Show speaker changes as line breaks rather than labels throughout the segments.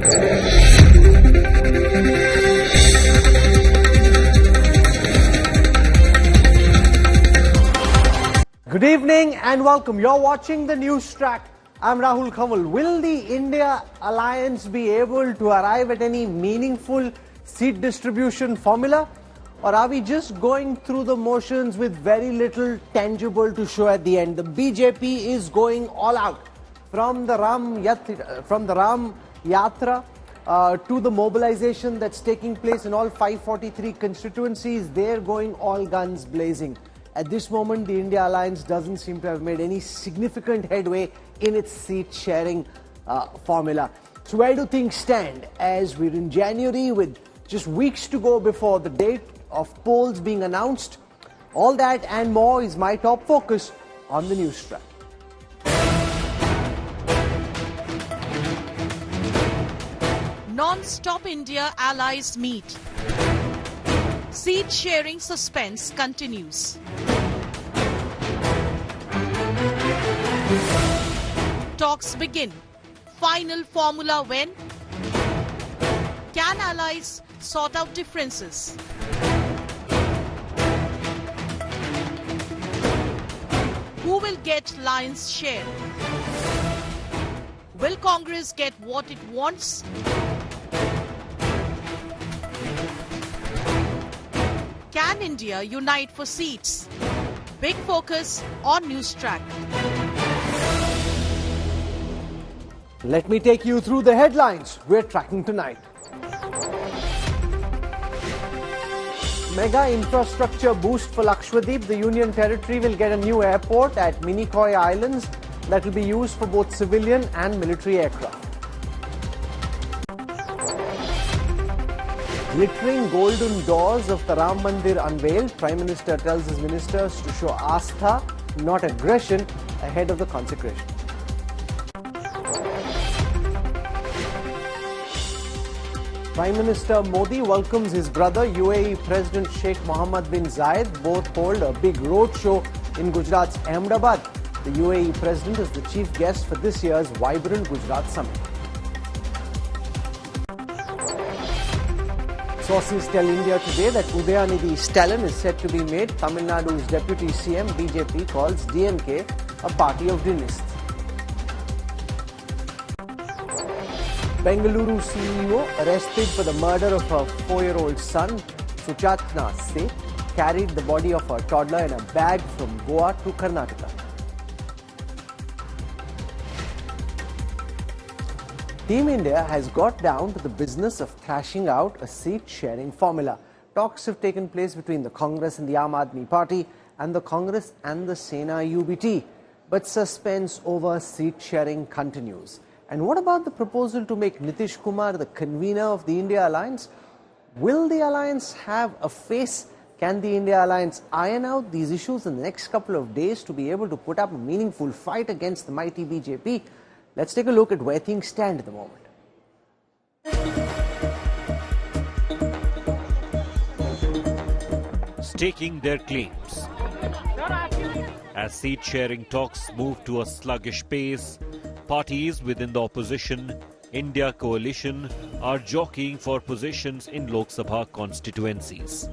Good evening and welcome. You're watching the NewsTrack. I'm Rahul Kamal. Will the India Alliance be able to arrive at any meaningful seat distribution formula? Or are we just going through the motions with very little tangible to show at the end? The BJP is going all out. From the Ram Yatra to the mobilization that's taking place in all 543 constituencies, they're going all guns blazing. At this moment, the India Alliance doesn't seem to have made any significant headway in its seat-sharing formula. So where do things stand as we're in January with just weeks to go before the date of polls being announced? All that and more is my top focus on the NewsTrack.
Non-stop India allies meet. Seat-sharing suspense continues. Talks begin. Final formula when? Can allies sort out differences? Who will get lion's share? Will Congress get what it wants? Can India unite for seats? Big focus on NewsTrack.
Let me take you through the headlines we're tracking tonight. Mega infrastructure boost for Lakshadweep. The Union Territory will get a new airport at Minicoy Islands that will be used for both civilian and military aircraft. Glittering golden doors of the Ram Mandir unveiled. Prime Minister tells his ministers to show astha, not aggression, ahead of the consecration. Prime Minister Modi welcomes his brother, UAE President Sheikh Mohammed bin Zayed. Both hold a big roadshow in Gujarat's Ahmedabad. The UAE President is the chief guest for this year's Vibrant Gujarat Summit. Sources tell India today that Udayanidhi Stalin is set to be made Tamil Nadu's deputy CM. BJP calls DMK a party of dynasts. Bengaluru CEO arrested for the murder of her 4-year-old son. Suchatna Seth carried the body of her toddler in a bag from Goa to Karnataka. Team India has got down to the business of thrashing out a seat-sharing formula. Talks have taken place between the Congress and the Aam Aadmi Party and the Congress and the Sena UBT. But suspense over seat-sharing continues. And what about the proposal to make Nitish Kumar the convener of the India Alliance? Will the alliance have a face? Can the India Alliance iron out these issues in the next couple of days to be able to put up a meaningful fight against the mighty BJP? Let's take a look at where things stand at the moment.
Staking their claims. As seat-sharing talks move to a sluggish pace, parties within the opposition India coalition are jockeying for positions in Lok Sabha constituencies.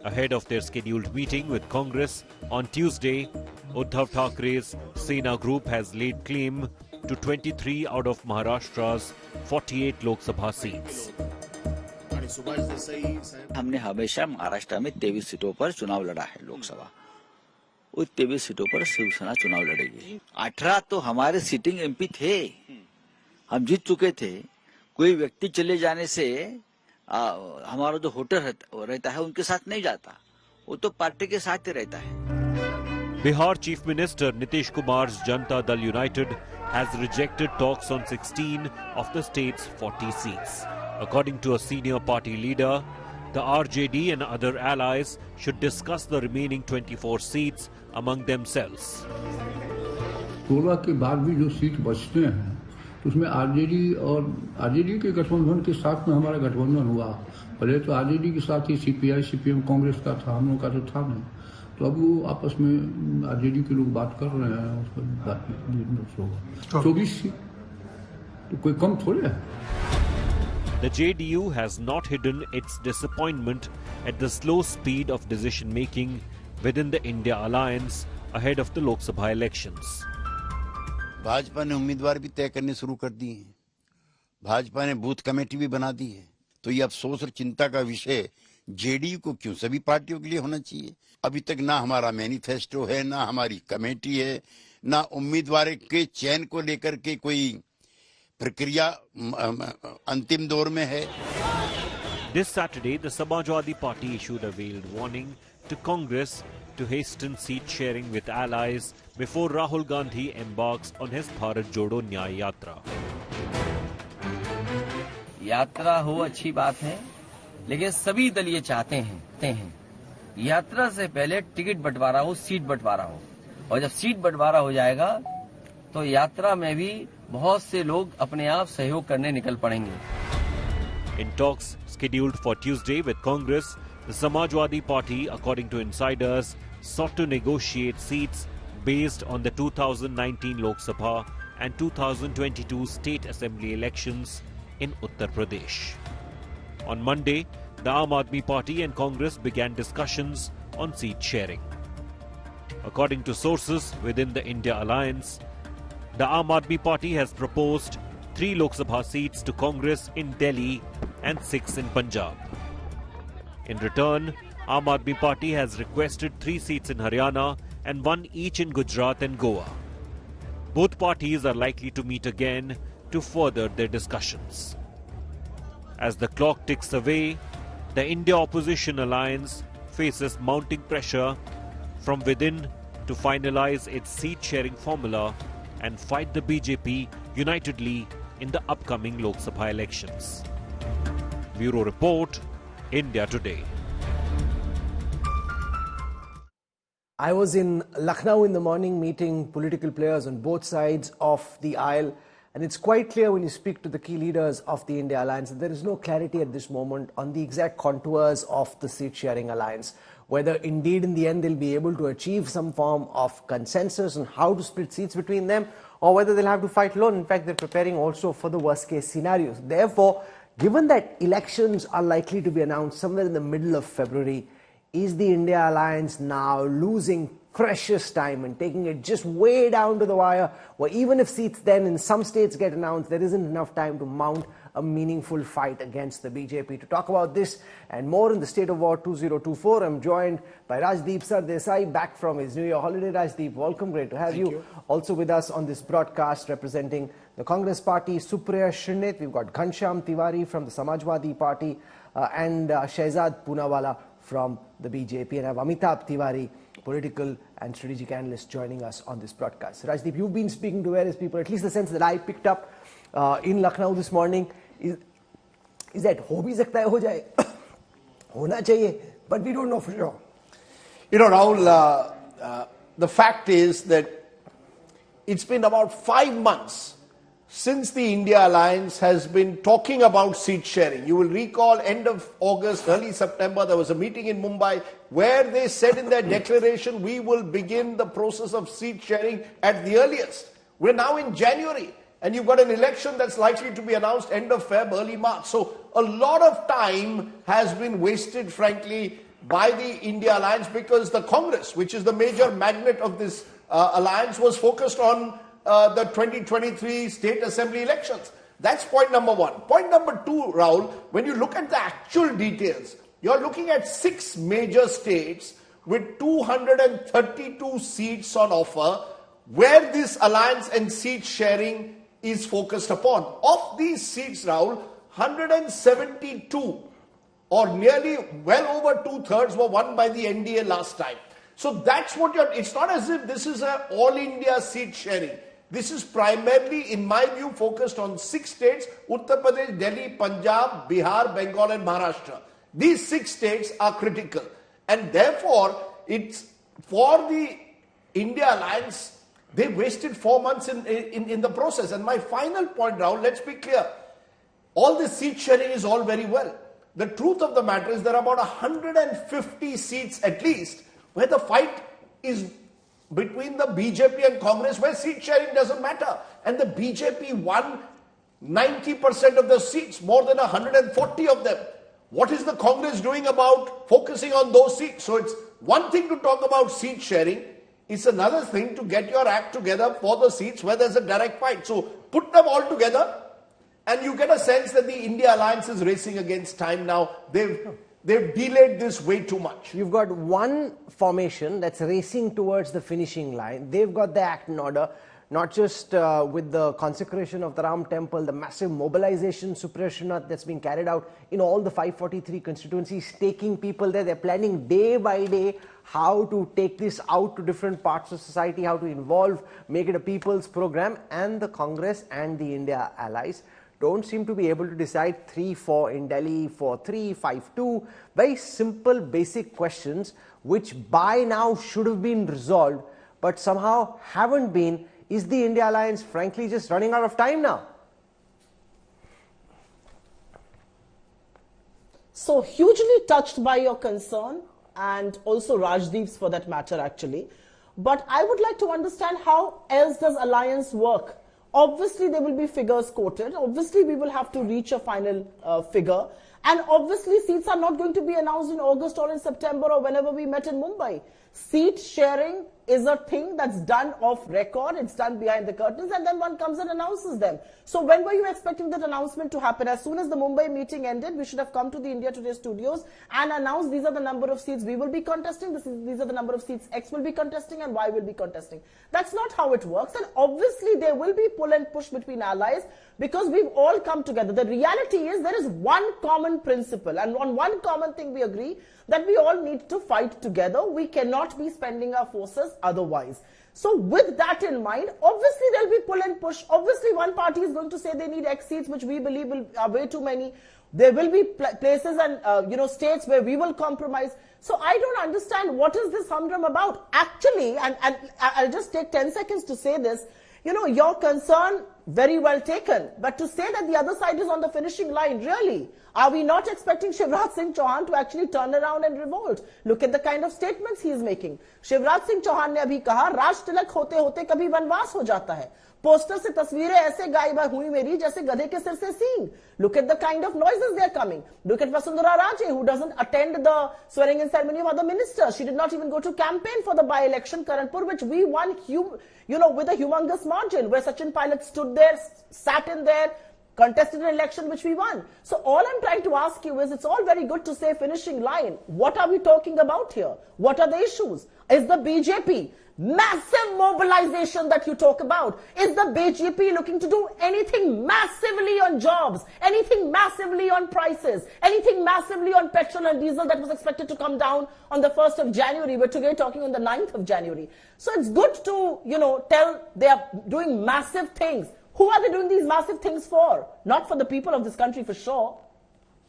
Ahead of their scheduled meeting with Congress on Tuesday, Uddhav Thackeray's Sena group has laid claim to 23 out of Maharashtra's 48 Lok Sabha seats.
हमने हमेशा महाराष्ट्र में 23 सीटों पर चुनाव लड़ा है लोकसभा। उस 23 सीटों पर शिवसेना चुनाव लड़ेगी। 18 तो हमारे सिटिंग एमपी थे, हम जीत चुके थे। कोई व्यक्ति चले जाने से हमारा जो वोटर रहता है उनके साथ नहीं जाता, वो तो पार्टी के साथ ही रहता है।
Bihar Chief Minister Nitish Kumar's Janata Dal United has rejected talks on 16 of the state's 40 seats. According to a senior party leader, the RJD and other allies should discuss the remaining 24 seats among themselves.
16 के बाद भी जो seat बचते हैं, उसमें RJD के गठबंधन के साथ में हमारा गठबंधन हुआ। पहले तो आरजेडी के साथ ही सीपीआई सीपीएम कांग्रेस का था, हम लोग का तो था नहीं। तो अब वो आपस में आरजेडी के लोग बात कर रहे हैं, उस पर बात होगा। 24 सीट तो कोई कम थोड़े है।
The JDU has not hidden its disappointment at the slow speed of decision making within the India alliance ahead of the Lok Sabha elections.
Bhajpa ने उम्मीदवार भी तय करने शुरू कर दिए हैं। भाजपा ने बूथ कमेटी भी बना दी है। तो ये अफसोस और चिंता का विषय जेडीयू को क्यों, सभी पार्टियों के लिए होना चाहिए। अभी तक ना हमारा मैनिफेस्टो है, ना हमारी कमेटी है, ना उम्मीदवार के चयन को लेकर के कोई प्रक्रिया अंतिम दौर में है।
This Saturday, the Samajwadi Party issued a veiled warning to Congress to hasten seat sharing with allies before Rahul Gandhi embarks on his Bharat Jodo Nyay Yatra.
यात्रा हो अच्छी बात है, लेकिन सभी दल ये चाहते हैं यात्रा से पहले टिकट बंटवारा हो, सीट बंटवारा हो, और जब सीट बंटवारा हो जाएगा तो यात्रा में भी बहुत से लोग अपने आप सहयोग करने निकल पड़ेंगे।
In talks scheduled for Tuesday with Congress, the Samajwadi Party, according to insiders, sought to negotiate seats based on the 2019 Lok Sabha and 2022 State Assembly elections in Uttar Pradesh. On Monday, the Aam Aadmi Party and Congress began discussions on seat sharing. According to sources within the India alliance, the Aam Aadmi Party has proposed 3 Lok Sabha seats to Congress in Delhi and 6 in Punjab. In return, Aam Aadmi Party has requested 3 seats in Haryana and 1 each in Gujarat and Goa. Both parties are likely to meet again to further their discussions. As the clock ticks away, the India Opposition Alliance faces mounting pressure from within to finalize its seat-sharing formula and fight the BJP unitedly in the upcoming Lok Sabha elections. Bureau Report, India Today.
I was in Lucknow in the morning meeting political players on both sides of the aisle, and it's quite clear when you speak to the key leaders of the India alliance that there is no clarity at this moment on the exact contours of the seat-sharing alliance, whether indeed in the end they'll be able to achieve some form of consensus on how to split seats between them, or whether they'll have to fight alone. In fact, they're preparing also for the worst-case scenarios. Therefore, given that elections are likely to be announced somewhere in the middle of February, is the India alliance now losing precious time and taking it just way down to the wire, where even if seats then in some states get announced, there isn't enough time to mount a meaningful fight against the BJP? To talk about this and more in the State of War 2024, I'm joined by Rajdeep Sardesai, back from his New Year holiday. Rajdeep, welcome, great to have you. Also with us on this broadcast representing the Congress Party, Supriya Shrinit. We've got Ghanshyam Tiwari from the Samajwadi Party and Shehzad Poonawala from the BJP, and I have Amitabh Tiwari, political and strategic analyst, joining us on this broadcast. Rajdeep, you've been speaking to various people, at least the sense that I picked up in Lucknow this morning is that ho bhi sakta hai, ho jaye, hona chahiye, but we don't know for sure.
You know, Rahul, the fact is that it's been about 5 months since the India Alliance has been talking about seat sharing. You will recall end of August, early September, there was a meeting in Mumbai where they said in their declaration, we will begin the process of seat sharing at the earliest. We're now in January, and you've got an election that's likely to be announced end of Feb, early March. So a lot of time has been wasted, frankly, by the India Alliance, because the Congress, which is the major magnet of this alliance, was focused on the 2023 State Assembly elections. That's point number one. Point number two, Rahul, when you look at the actual details, you're looking at 6 major states with 232 seats on offer, where this alliance and seat sharing is focused upon. Of these seats, Rahul, 172, or nearly well over 2/3, were won by the NDA last time. So that's what it's not as if this is an all-India seat sharing. This is primarily, in my view, focused on 6 states: Uttar Pradesh, Delhi, Punjab, Bihar, Bengal and Maharashtra. These 6 states are critical. And therefore, it's for the India Alliance, they wasted 4 months in the process. And my final point, Rahul, let's be clear. All this seat sharing is all very well. The truth of the matter is there are about 150 seats at least where the fight is between the BJP and Congress, where seat sharing doesn't matter. And the BJP won 90% of the seats, more than 140 of them. What is the Congress doing about focusing on those seats? So it's one thing to talk about seat sharing. It's another thing to get your act together for the seats where there's a direct fight. So put them all together and you get a sense that the India alliance is racing against time now. They've delayed this way too much.
You've got one formation that's racing towards the finishing line. They've got the act in order, not just with the consecration of the Ram temple, the massive mobilization, Suprashnath that's being carried out in all the 543 constituencies, taking people there. They're planning day by day how to take this out to different parts of society, how to involve, make it a people's program. And the Congress and the India allies don't seem to be able to decide 3-4 in Delhi, 4-3, 5-2. Very simple, basic questions which by now should have been resolved, but somehow haven't been. Is the India alliance frankly just running out of time now?
So hugely touched by your concern, and also Rajdeep's for that matter actually. But I would like to understand how else does alliance work? Obviously there will be figures quoted. Obviously we will have to reach a final figure. And obviously seats are not going to be announced in August or in September or whenever we met in Mumbai. Seat sharing is a thing that's done off record, it's done behind the curtains, and then one comes and announces them. So when were you expecting that announcement to happen? As soon as the Mumbai meeting ended, we should have come to the India Today studios and announced these are the number of seats we will be contesting, these are the number of seats X will be contesting and Y will be contesting. That's not how it works, and obviously there will be pull and push between allies because we've all come together. The reality is there is one common principle, and on one common thing we agree, that we all need to fight together. We cannot be spending our forces otherwise. So with that in mind, obviously there will be pull and push. Obviously one party is going to say they need X seats, which we believe are way too many. There will be places and states where we will compromise. So I don't understand what is this humdrum about. Actually, and I'll just take 10 seconds to say this, your concern, very well taken. But to say that the other side is on the finishing line, really? Are we not expecting Shivraj Singh Chauhan to actually turn around and revolt? Look at the kind of statements he is making. Shivraj Singh Chauhan ने अभी कहा, राज तिलक होते होते कभी वनवास हो जाता है. पोस्टर से तस्वीरें ऐसे गायब हुई मेरी जैसे गधे के सिर से सींग. Look at the kind of noises they are coming. Look at Vasundhara Raje, who doesn't attend the swearing-in ceremony of other ministers. She did not even go to campaign for the by-election Karanpur, which we won, with a humongous margin, where Sachin Pilot stood there, sat in there, contested an election which we won. So all I'm trying to ask you is, it's all very good to say finishing line. What are we talking about here? What are the issues? Is the BJP massive mobilization that you talk about? Is the BJP looking to do anything massively on jobs, anything massively on prices, anything massively on petrol and diesel that was expected to come down on the 1st of January? We're today talking on the 9th of January. So it's good to, tell they are doing massive things. Who are they doing these massive things for? Not for the people of this country, for sure.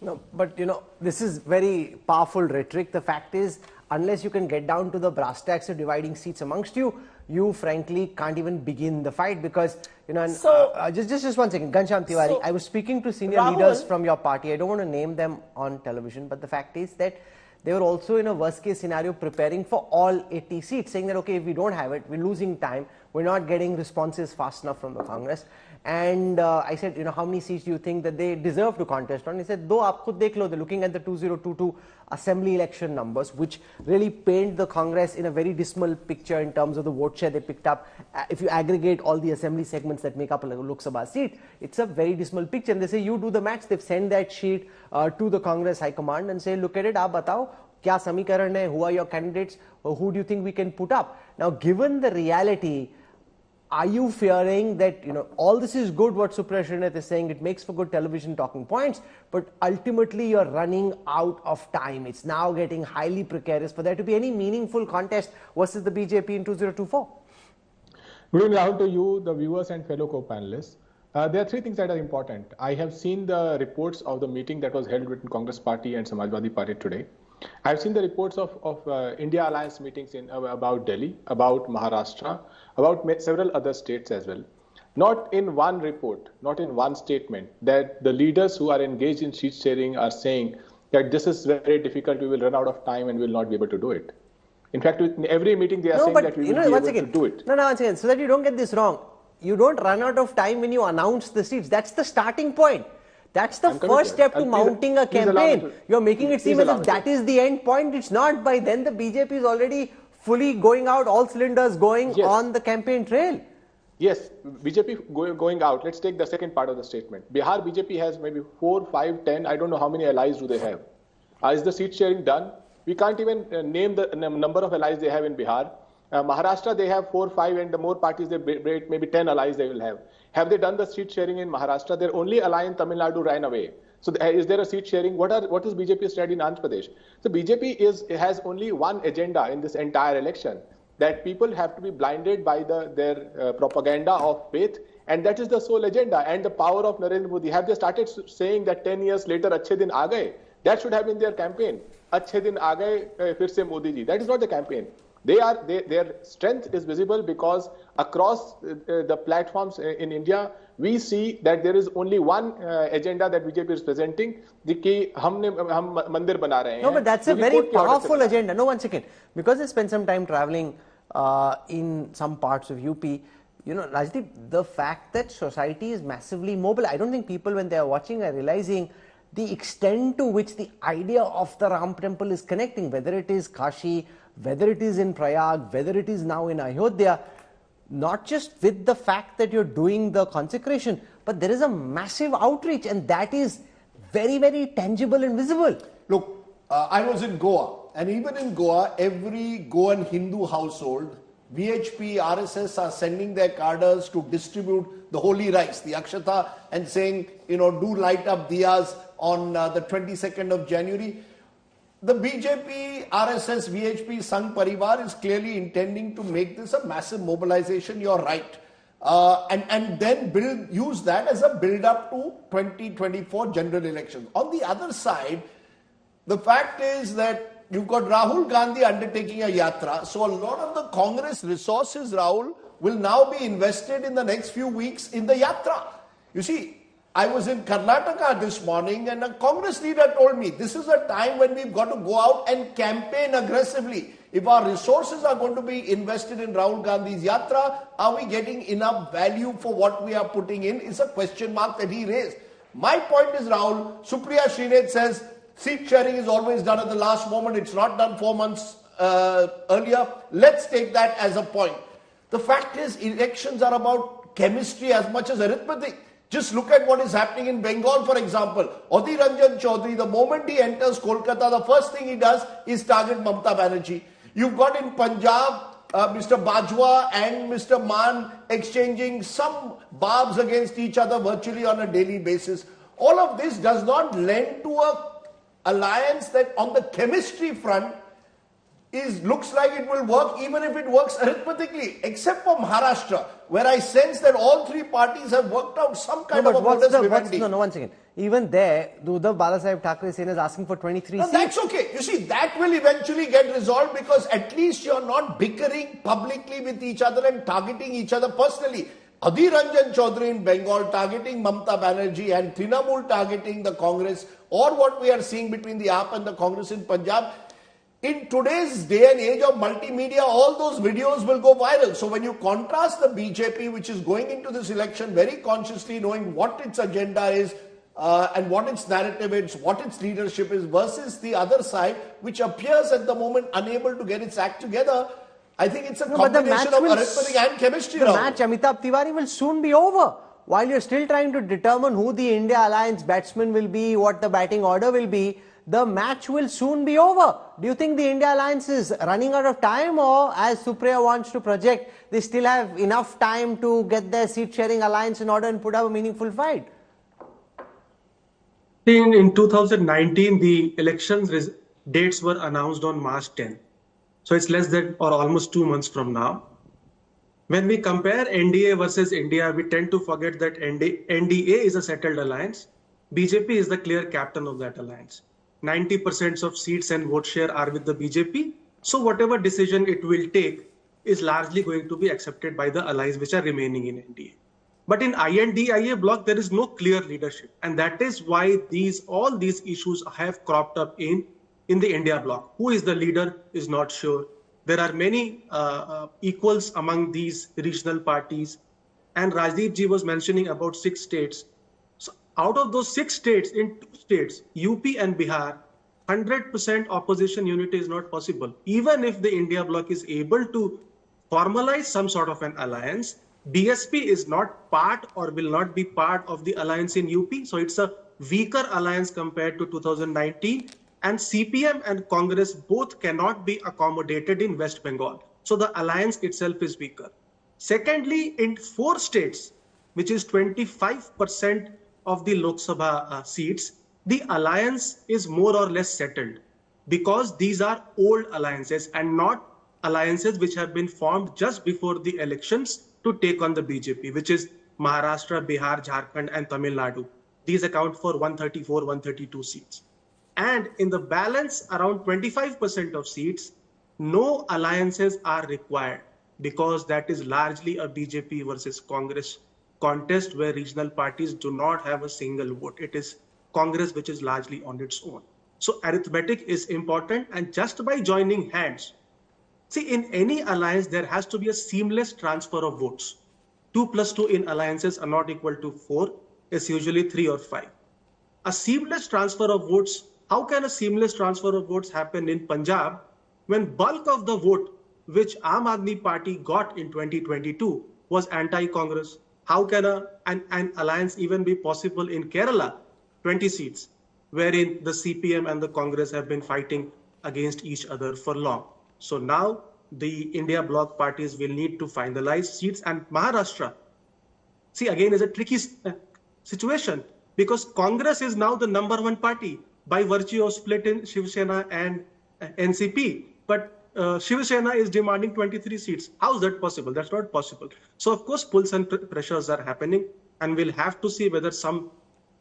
No, but this is very powerful rhetoric. The fact is, unless you can get down to the brass tacks of dividing seats amongst you, you frankly can't even begin the fight because, just one second, Ghanshyam Tiwari,
So,
I was speaking to senior
Rahul,
leaders from your party. I don't want to name them on television, but the fact is that they were also in a worst case scenario preparing for all 80 seats, saying that, okay, if we don't have it, we're losing time, we're not getting responses fast enough from the Congress. And I said, how many seats do you think that they deserve to contest on? He said, do aap khud dekh lo, they're looking at the 2022 assembly election numbers, which really paint the Congress in a very dismal picture in terms of the vote share they picked up. If you aggregate all the assembly segments that make up a Lok Sabha seat, it's a very dismal picture. And they say, you do the maths. They've sent that sheet to the Congress High Command and say, look at it, aap batao, kya samikaran hai, who are your candidates, who do you think we can put up? Now, given the reality, are you fearing that, all this is good what Suprashnath is saying, it makes for good television talking points, but ultimately you're running out of time. It's now getting highly precarious for there to be any meaningful contest versus the BJP in 2024.
Good evening, Rahul, to you, the viewers and fellow co-panelists. There are three things that are important. I have seen the reports of the meeting that was held between Congress Party and Samajwadi Party today. I've seen the reports of India Alliance meetings about Delhi, about Maharashtra, about several other states as well. Not in one report, not in one statement, that the leaders who are engaged in seat sharing are saying that this is very difficult, we will run out of time and we will not be able to do it. In fact, in every meeting they are saying that we will be able to do it.
No, once again, so that you don't get this wrong. you don't run out of time when you announce the seats. That's the starting point. That's the first step to mounting a campaign. You're making it seem as if that is the end point. It's not. By then the BJP is already fully going out, all cylinders going on the campaign trail.
Yes, BJP going out. Let's take the second part of the statement. Bihar BJP has maybe 4, 5, 10, I don't know how many allies do they have. Is the seat sharing done? We can't even name the number of allies they have in Bihar. Maharashtra, they have 4, 5, and the more parties they break, maybe 10 allies they will have. Have they done the seat sharing in Maharashtra? Their only ally in Tamil Nadu ran away. So is there a seat sharing? What is BJP's strategy in Andhra Pradesh? So BJP has only one agenda in this entire election, that people have to be blinded by their propaganda of faith, and that is the sole agenda and the power of Narendra Modi. Have they started saying that 10 years later, Achhe Din Aa Gaye? That should have been their campaign. Achhe Din Aa Gaye, Fir Se Modi Ji. That is not the campaign. Their strength is visible because across the platforms in India, we see that there is only one agenda that BJP is presenting, कि हम मंदिर बना रहे हैं.
No, but that's a very powerful agenda. No, one second. Because I spent some time traveling in some parts of UP, you know, Rajdeep, the fact that society is massively mobile, I don't think people when they are watching are realizing the extent to which the idea of the Ram temple is connecting, whether it is Kashi, whether it is in Prayag, whether it is now in Ayodhya, not just with the fact that you're doing the consecration, but there is a massive outreach, and that is very, very tangible and visible.
Look, I was in Goa, and even in Goa, every Goan Hindu household, VHP, RSS are sending their cadres to distribute the holy rice, the Akshata, and saying, you know, do light up diyas on the 22nd of January. The BJP, RSS, VHP, Sangh Parivar is clearly intending to make this a massive mobilization. You're right. And then use that as a build-up to 2024 general elections. On the other side, the fact is that you've got Rahul Gandhi undertaking a yatra. So a lot of the Congress resources, Rahul, will now be invested in the next few weeks in the yatra. You see, I was in Karnataka this morning and a Congress leader told me this is a time when we've got to go out and campaign aggressively. If our resources are going to be invested in Rahul Gandhi's yatra, are we getting enough value for what we are putting in? It's a question mark that he raised. My point is, Rahul, Supriya Srinath says seat sharing is always done at the last moment. It's not done 4 months earlier. Let's take that as a point. The fact is, elections are about chemistry as much as arithmetic. Just look at what is happening in Bengal, for example. Adhir Ranjan Chaudhary, the moment he enters Kolkata, the first thing he does is target Mamata Banerjee. You've got in Punjab, Mr. Bajwa and Mr. Maan exchanging some barbs against each other virtually on a daily basis. All of this does not lend to an alliance that on the chemistry front looks like it will work, even if it works arithmetically, except for Maharashtra, where I sense that all three parties have worked out some kind of a modus vivendi.
No, one second. Even there, the Uddhav Balasaheb Thackeray Sena is asking for 23 seats.
That's okay. You see, that will eventually get resolved because at least you're not bickering publicly with each other and targeting each other personally. Adhir Ranjan Chaudhary in Bengal targeting Mamata Banerjee and Trinamool targeting the Congress, or what we are seeing between the AAP and the Congress in Punjab. In today's day and age of multimedia, all those videos will go viral. So when you contrast the BJP, which is going into this election very consciously knowing what its agenda is and what its narrative is, what its leadership is, versus the other side, which appears at the moment unable to get its act together, I think it's a combination of arithmetic and chemistry.
The match, Amitabh Tiwari, will soon be over. While you're still trying to determine who the India Alliance batsman will be, what the batting order will be, the match will soon be over. Do you think the India Alliance is running out of time, or as Supriya wants to project, they still have enough time to get their seat-sharing alliance in order and put up a meaningful fight?
In 2019, the elections dates were announced on March 10. So it's less than or almost 2 months from now. When we compare NDA versus India, we tend to forget that NDA is a settled alliance. BJP is the clear captain of that alliance. 90% of seats and vote share are with the BJP. So whatever decision it will take is largely going to be accepted by the allies which are remaining in NDA. But in INDIA bloc, there is no clear leadership. And that is why all these issues have cropped up in the India bloc. Who is the leader is not sure. There are many equals among these regional parties. and Rajdeep ji was mentioning about 6 states. So out of those 6 states, in 2 states, UP and Bihar, 100% opposition unity is not possible. Even if the India bloc is able to formalize some sort of an alliance, BSP is not part or will not be part of the alliance in UP. So it's a weaker alliance compared to 2019. And CPM and Congress both cannot be accommodated in West Bengal. So the alliance itself is weaker. Secondly, in 4 states, which is 25% of the Lok Sabha seats, the alliance is more or less settled because these are old alliances and not alliances which have been formed just before the elections to take on the BJP, which is Maharashtra, Bihar, Jharkhand, and Tamil Nadu. These account for 134, 132 seats. And in the balance, around 25% of seats, no alliances are required because that is largely a BJP versus Congress contest where regional parties do not have a single vote. It is Congress which is largely on its own. So arithmetic is important, and just by joining hands, see, in any alliance, there has to be a seamless transfer of votes. 2 plus 2 in alliances are not equal to 4. It's usually 3 or 5. A seamless transfer of votes, how can a seamless transfer of votes happen in Punjab when bulk of the vote which Aam Aadmi Party got in 2022 was anti-Congress? How can an alliance even be possible in Kerala, 20 seats, wherein the CPM and the Congress have been fighting against each other for long? So now the India bloc parties will need to finalize seats, and Maharashtra, see, again, is a tricky situation because Congress is now the number 1 party by virtue of split in Shiv Sena and NCP. But Shiv Sena is demanding 23 seats. How is that possible? That's not possible. So, of course, pulls and pressures are happening, and we'll have to see whether some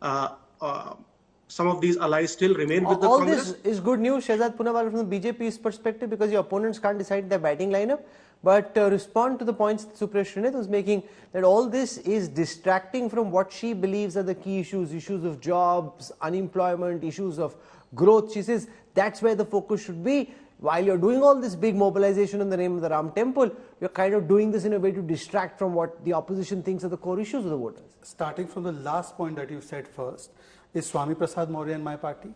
of these allies still remain with the Congress.
All this is good news, Shehzad Poonawala, from the BJP's perspective, because your opponents can't decide their batting lineup. But respond to the points that Supriya Srinath was making, that all this is distracting from what she believes are the key issues of jobs, unemployment, issues of growth. She says that's where the focus should be. While you're doing all this big mobilization in the name of the Ram Temple, you're kind of doing this in a way to distract from what the opposition thinks are the core issues of the voters.
Starting from the last point that you said first, is Swami Prasad Maurya in my party?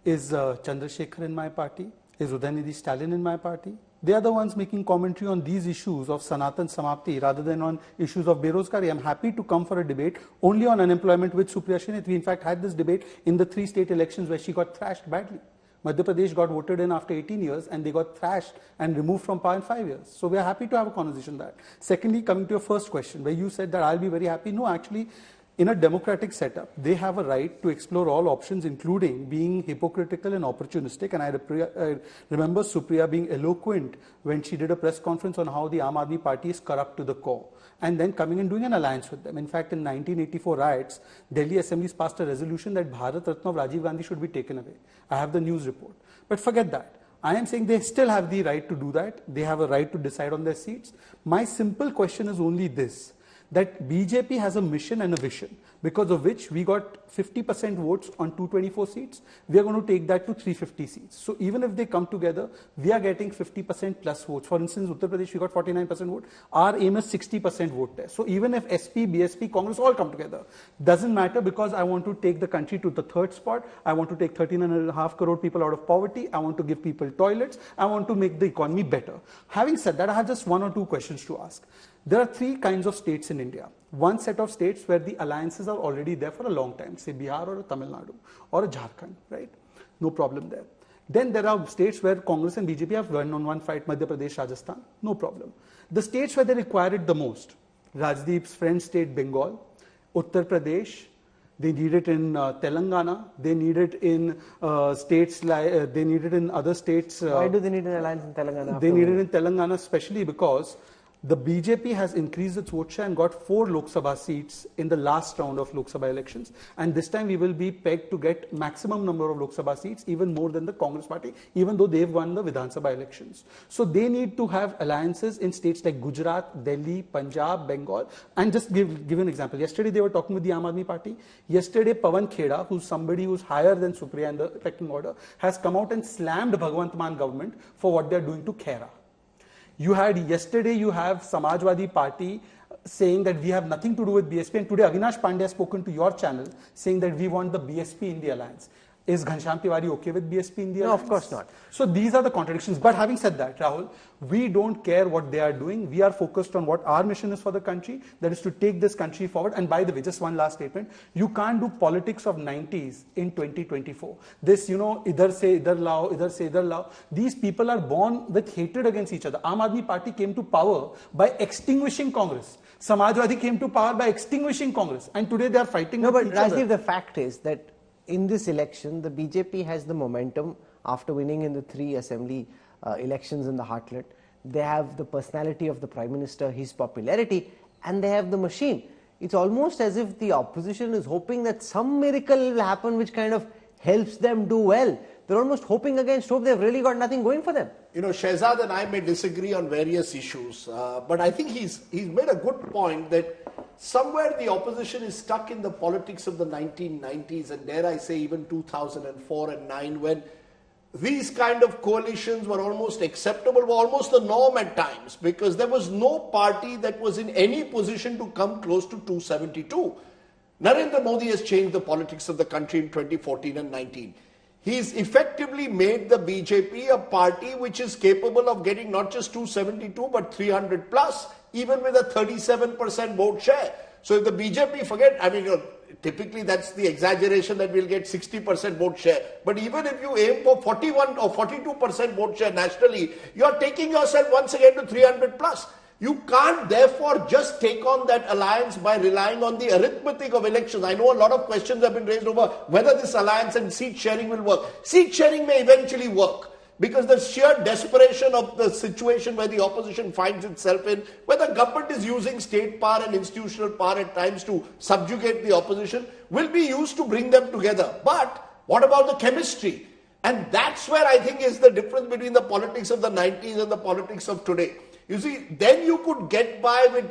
Is Chandrasekhar in my party? Is Udayanidhi Stalin in my party? They are the ones making commentary on these issues of Sanatan Samapti rather than on issues of Berozgari. I'm happy to come for a debate only on unemployment with Supriya Srinath. We in fact had this debate in the 3 state elections where she got thrashed badly. Madhya Pradesh got voted in after 18 years and they got thrashed and removed from power in 5 years. So we are happy to have a conversation on that. Secondly, coming to your first question where you said that I'll be very happy. No, actually, in a democratic setup, they have a right to explore all options, including being hypocritical and opportunistic. And I remember Supriya being eloquent when she did a press conference on how the Aam Aadmi Party is corrupt to the core, and then coming and doing an alliance with them. In fact, in 1984 riots, Delhi Assemblies passed a resolution that Bharat Ratna of Rajiv Gandhi should be taken away. I have the news report. But forget that. I am saying they still have the right to do that. They have a right to decide on their seats. My simple question is only this, that BJP has a mission and a vision, because of which we got 50% votes on 224 seats. We are going to take that to 350 seats. So even if they come together, we are getting 50% plus votes. For instance, Uttar Pradesh, we got 49% vote. Our aim is 60% vote there. So even if SP, BSP, Congress all come together, doesn't matter, because I want to take the country to the 3rd spot. I want to take 13.5 crore people out of poverty. I want to give people toilets. I want to make the economy better. Having said that, I have just 1 or 2 questions to ask. There are 3 kinds of states in India. One set of states where the alliances are already there for a long time, say Bihar or Tamil Nadu or Jharkhand, right? No problem there. Then there are states where Congress and BJP have one-on-one fight, Madhya Pradesh, Rajasthan, no problem. The states where they require it the most, Rajdeep's friend state Bengal, Uttar Pradesh, they need it in Telangana, they need it in states like, they need it in other states.
Why do they need an alliance in Telangana?
They need it in Telangana especially because the BJP has increased its vote share and got 4 Lok Sabha seats in the last round of Lok Sabha elections. And this time we will be pegged to get maximum number of Lok Sabha seats, even more than the Congress party, even though they've won the Vidhan Sabha elections. So they need to have alliances in states like Gujarat, Delhi, Punjab, Bengal. And just give an example. Yesterday they were talking with the Aam Aadmi Party. Yesterday Pawan Kheda, who's somebody who's higher than Supriya in the pecking order, has come out and slammed Bhagwant Mann government for what they're doing to Khera. Yesterday you have Samajwadi Party saying that we have nothing to do with BSP, and today Avinash Pandey has spoken to your channel saying that we want the BSP in the alliance. Is Ghanshyam Tiwari okay with BSP in the alliance?
No, of course not.
So these are the contradictions. But having said that, Rahul, we don't care what they are doing. We are focused on what our mission is for the country, that is to take this country forward. And by the way, just one last statement, you can't do politics of 90s in 2024. This, idhar se idhar lao, idhar se idhar lao. These people are born with hatred against each other. Aam Aadmi Party came to power by extinguishing Congress. Samajwadi came to power by extinguishing Congress. And today they are fighting with each other.
Rajiv, the fact is that in this election, the BJP has the momentum after winning in the 3 assembly elections in the heartland. They have the personality of the Prime Minister, his popularity, and they have the machine. It's almost as if the opposition is hoping that some miracle will happen which kind of helps them do well. They're almost hoping against hope. They've really got nothing going for them.
Shehzad and I may disagree on various issues, but I think he's made a good point that somewhere the opposition is stuck in the politics of the 1990s and dare I say even 2004 and 9, when these kind of coalitions were almost acceptable, were almost the norm at times, because there was no party that was in any position to come close to 272. Narendra Modi has changed the politics of the country in 2014 and 19. He's effectively made the BJP a party which is capable of getting not just 272 but 300 plus, even with a 37% vote share. So if the BJP typically that's the exaggeration that we'll get 60% vote share. But even if you aim for 41 or 42% vote share nationally, you're taking yourself once again to 300 plus. You can't therefore just take on that alliance by relying on the arithmetic of elections. I know a lot of questions have been raised over whether this alliance and seat sharing will work. Seat sharing may eventually work, because the sheer desperation of the situation where the opposition finds itself in, where the government is using state power and institutional power at times to subjugate the opposition, will be used to bring them together. But what about the chemistry? And that's where I think is the difference between the politics of the 90s and the politics of today. You see, then you could get by with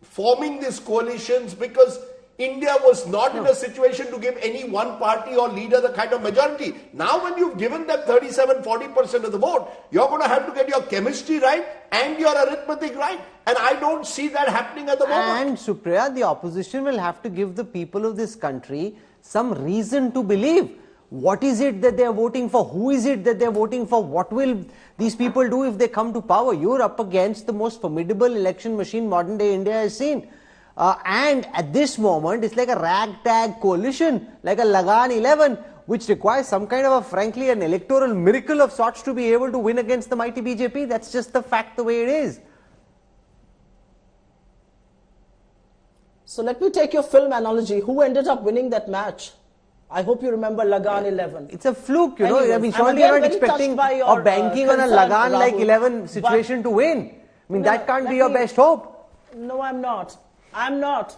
forming these coalitions because India was not in a situation to give any one party or leader the kind of majority. Now when you've given them 37-40% of the vote, you're going to have to get your chemistry right and your arithmetic right. And I don't see that happening at the moment.
And Supriya, the opposition will have to give the people of this country some reason to believe. What is it that they are voting for? Who is it that they are voting for? What will these people do if they come to power? You're up against the most formidable election machine modern day India has seen. And at this moment, it's like a ragtag coalition, like a Lagan 11, which requires some kind of frankly, an electoral miracle of sorts to be able to win against the mighty BJP. That's just the fact, the way it is.
So let me take your film analogy. Who ended up winning that match? I hope you remember Lagan 11.
It's a fluke, you know. I mean, surely you're not expecting or banking on a Lagan like 11 situation to win. I mean, that can't be your best hope.
No, I'm not. I'm not.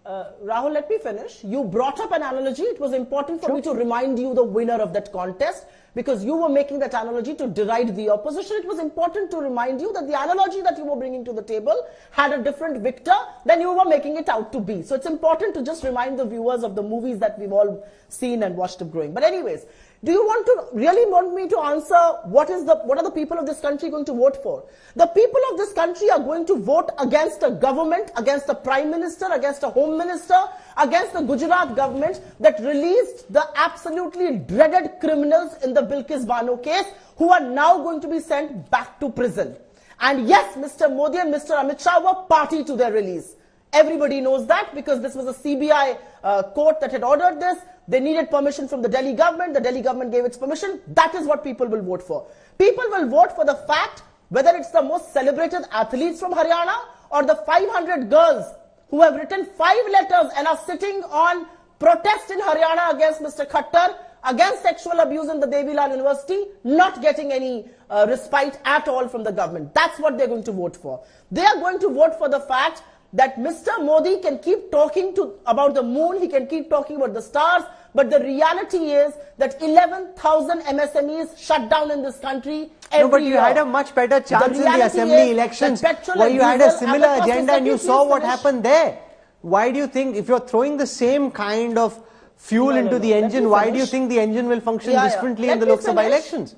Rahul, let me finish. You brought up an analogy. It was important for me to remind you the winner of that contest, because you were making that analogy to deride the opposition. It was important to remind you that the analogy that you were bringing to the table had a different victor than you were making it out to be. So it's important to just remind the viewers of the movies that we've all seen and watched up growing. But anyways, do you really want me to answer what are the people of this country going to vote for? The people of this country are going to vote against a government, against a prime minister, against a home minister, against the Gujarat government that released the absolutely dreaded criminals in the Bilkis Bano case, who are now going to be sent back to prison. And yes, Mr. Modi and Mr. Amit Shah were party to their release. Everybody knows that, because this was a CBI court that had ordered this. They needed permission from the Delhi government. The Delhi government gave its permission. That is what people will vote for. People will vote for the fact whether it's the most celebrated athletes from Haryana or the 500 girls who have written 5 letters and are sitting on protest in Haryana against Mr. Khattar, against sexual abuse in the Devilal University, not getting any respite at all from the government. That's what they're going to vote for. They are going to vote for the fact that Mr. Modi can keep talking about the moon, he can keep talking about the stars, but the reality is that 11,000 MSMEs shut down in this country every year.
No, but you had a much better chance in the assembly elections where you had a similar agenda and you saw what happened there. Why do you think, if you're throwing the same kind of fuel into the engine, why do you think the engine will function differently in the Lok Sabha elections?